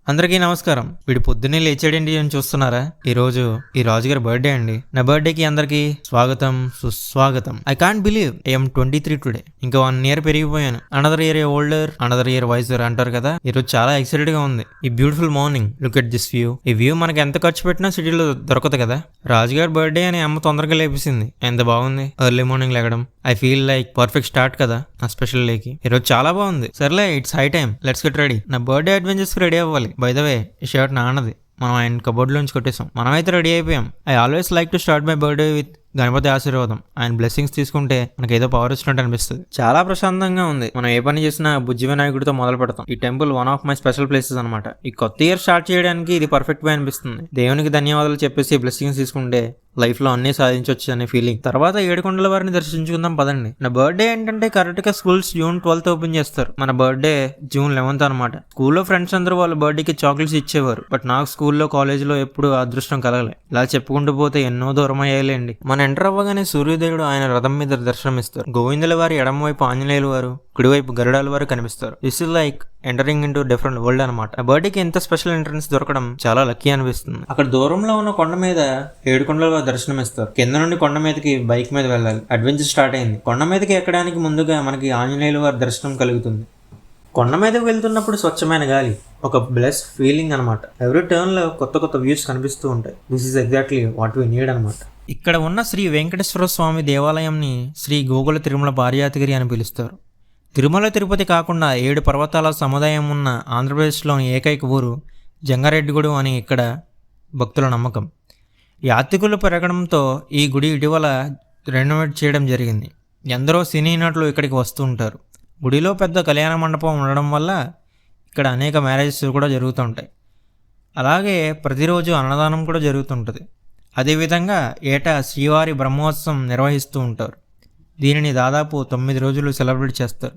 అందరికీ నమస్కారం. వీడు పొద్దున్నే లేచాడేంటి అని చూస్తున్నారా? ఈరోజు ఈ రాజుగారి బర్త్డే అండి. నా బర్త్డేకి అందరికీ స్వాగతం సుస్వాగతం. I can't believe I'm 23 today. ఇంకా 1 ఇయర్ పెరిగిపోయాను. Another year older, another year wiser అంటారు కదా. ఈరోజు చాలా ఎక్సైటెడ్ గా ఉంది. ఈ beautiful morning, look at this view. ఈ వ్యూ మనకి ఎంత ఖర్చు పెట్టినా సిటీలో దొరకదు కదా. రాజుగారి బర్త్డే అని అమ్మ తొందరగా లేపేసింది. ఎంత బాగుంది ఎర్లీ మార్నింగ్ లేగడం. I feel like perfect start కదా నా స్పెషల్ డేకి. ఈరోజు చాలా బాగుంది. సర్లే, it's high time, let's get ready. నా బర్త్డే అడ్వెంచర్స్ కి రెడీ అవ్వాలి. బై ద వే, ఈ షర్ట్ నాన్నది. మనం ఆయన కబోర్డ్లోంచి కొట్టేసాం. మనమైతే రెడీ అయిపోయాం. I always like to start my birthday with Ganapati ఆశీర్వాదం. ఆయన బ్లెస్సింగ్స్ తీసుకుంటే మనకి ఏదో పవర్ వచ్చినట్టు అనిపిస్తుంది. చాలా ప్రశాంతంగా ఉంది. మనం ఏ పని చేసినా బుజ్జి వినాయకుడితో మొదలు పెడతాం. ఈ temple one of my special places అనమాట. ఈ కొత్త ఇయర్ స్టార్ట్ చేయడానికి ఇది పర్ఫెక్ట్ గా అనిపిస్తుంది. దేవునికి ధన్యవాదాలు చెప్పేసి బ్లెస్సింగ్స్ తీసుకుంటే లైఫ్ లో అన్ని సాధించవచ్చు అనే ఫీలింగ్. తర్వాత ఏడుకొండల వారిని దర్శించుకుందాం పదండి. నా బర్త్డే ఏంటంటే కరెక్ట్ గా స్కూల్స్ June 12th ఓపెన్ చేస్తారు. మన బర్త్డే June 11th అనమాట. స్కూల్లో ఫ్రెండ్స్ అందరూ వాళ్ళ బర్త్డేకి చాక్లెట్స్ ఇచ్చేవారు. బట్ నాకు స్కూల్లో కాలేజీలో ఎప్పుడు అదృష్టం కలగలే. ఇలా చెప్పుకుంటూ పోతే ఎన్నో దూరం అయ్యాలండి. మన ఎంటర్ అవ్వగానే సూర్యోదయుడు ఆయన రథం మీద దర్శనమిస్తారు. గోవిందుల వారి ఎడమవైపు ఆంజనేయుల వారు, కుడివైపు గరుడాల వారు కనిపిస్తారు. This is like entering into different world అనమాట. ఆ బర్త్డేకి ఎంత స్పెషల్ ఎంట్రన్స్ దొరకడం చాలా లక్కీ అనిపిస్తుంది. అక్కడ దూరంలో ఉన్న కొండ మీద 7 కొండల వారు దర్శనమిస్తారు. కింద నుండి కొండ మీదకి బైక్ మీద వెళ్ళాలి. అడ్వెంచర్ స్టార్ట్ అయింది. కొండ మీదకి ఎక్కడానికి ముందుగా మనకి ఆంజనేయుల వారి దర్శనం కలుగుతుంది. కొండ మీదకి వెళ్తున్నప్పుడు స్వచ్ఛమైన గాలి, ఒక బ్లెస్ ఫీలింగ్ అనమాట. ఎవ్రీ టర్న్ లో కొత్త కొత్త వ్యూస్ కనిపిస్తూ ఉంటాయి. This is exactly what we need అనమాట. ఇక్కడ ఉన్న శ్రీ వెంకటేశ్వర స్వామి దేవాలయంని శ్రీ గోకుల తిరుమల పార్యాతగిరి అని పిలుస్తారు. తిరుమల తిరుపతి కాకుండా 7 పర్వతాల సముదాయం ఉన్న ఆంధ్రప్రదేశ్లోని ఏకైక ఊరు జంగారెడ్డిగూడెం అని ఇక్కడ భక్తుల నమ్మకం. యాత్రికులు పెరగడంతో ఈ గుడి ఇటీవల రెనోవేట్ చేయడం జరిగింది. ఎందరో సినీ నటులు ఇక్కడికి వస్తూ ఉంటారు. గుడిలో పెద్ద కళ్యాణ మండపం ఉండడం వల్ల ఇక్కడ అనేక మ్యారేజెస్ కూడా జరుగుతూ ఉంటాయి. అలాగే ప్రతిరోజు అన్నదానం కూడా జరుగుతుంటుంది. అదేవిధంగా ఏటా శ్రీవారి బ్రహ్మోత్సవం నిర్వహిస్తూ ఉంటారు. దీనిని దాదాపు 9 రోజులు సెలబ్రేట్ చేస్తారు.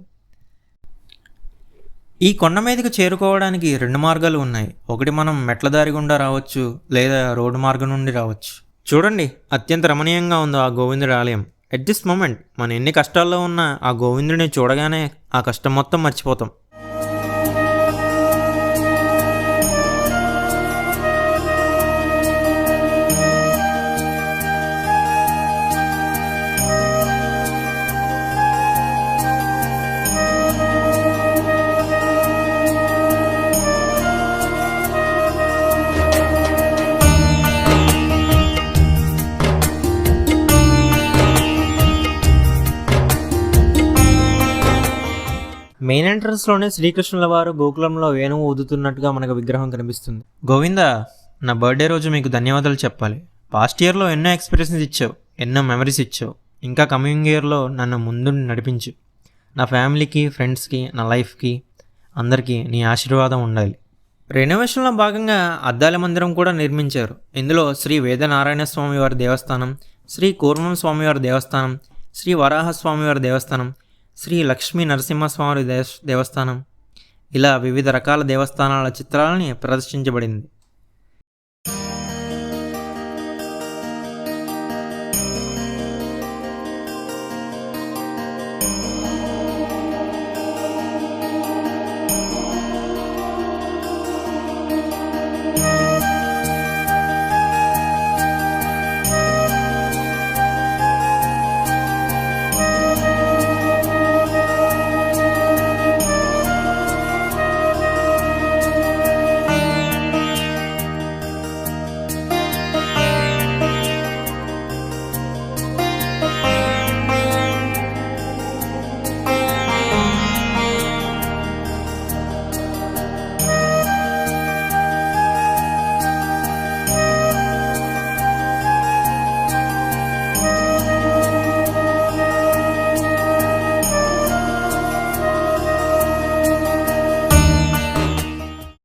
ఈ కొండ మీదకి చేరుకోవడానికి 2 మార్గాలు ఉన్నాయి. ఒకటి మనం మెట్ల దారి గుండా రావచ్చు, లేదా రోడ్డు మార్గం నుండి రావచ్చు. చూడండి, అత్యంత రమణీయంగా ఉందో ఆ గోవిందుడి ఆలయం. ఎట్ దిస్ మూమెంట్ మనం ఎన్ని కష్టాల్లో ఉన్నా ఆ గోవిందుడిని చూడగానే ఆ కష్టం మొత్తం మర్చిపోతాం. మెయిన్ ఎంట్రన్స్లోనే శ్రీకృష్ణుల వారు గోకులంలో వేణువు ఊదుతున్నట్టుగా మనకు విగ్రహం కనిపిస్తుంది. గోవిందా, నా బర్త్డే రోజు మీకు ధన్యవాదాలు చెప్పాలి. పాస్ట్ ఇయర్లో ఎన్నో ఎక్స్పీరియన్సెస్ ఇచ్చావు, ఎన్నో మెమరీస్ ఇచ్చావు. ఇంకా కమింగ్ ఇయర్లో నన్ను ముందు నడిపించు. నా ఫ్యామిలీకి, ఫ్రెండ్స్కి, నా లైఫ్కి, అందరికీ నీ ఆశీర్వాదం ఉండాలి. రెనోవేషన్లో భాగంగా అద్దాల మందిరం కూడా నిర్మించారు. ఇందులో శ్రీ వేదనారాయణ స్వామివారి దేవస్థానం, శ్రీ కూర్మం స్వామివారి దేవస్థానం, శ్రీ వరాహ స్వామివారి దేవస్థానం, శ్రీ లక్ష్మీ నరసింహస్వామి దేవస్థానం, ఇలా వివిధ రకాల దేవస్థానాల చిత్రాలని ప్రదర్శించబడింది.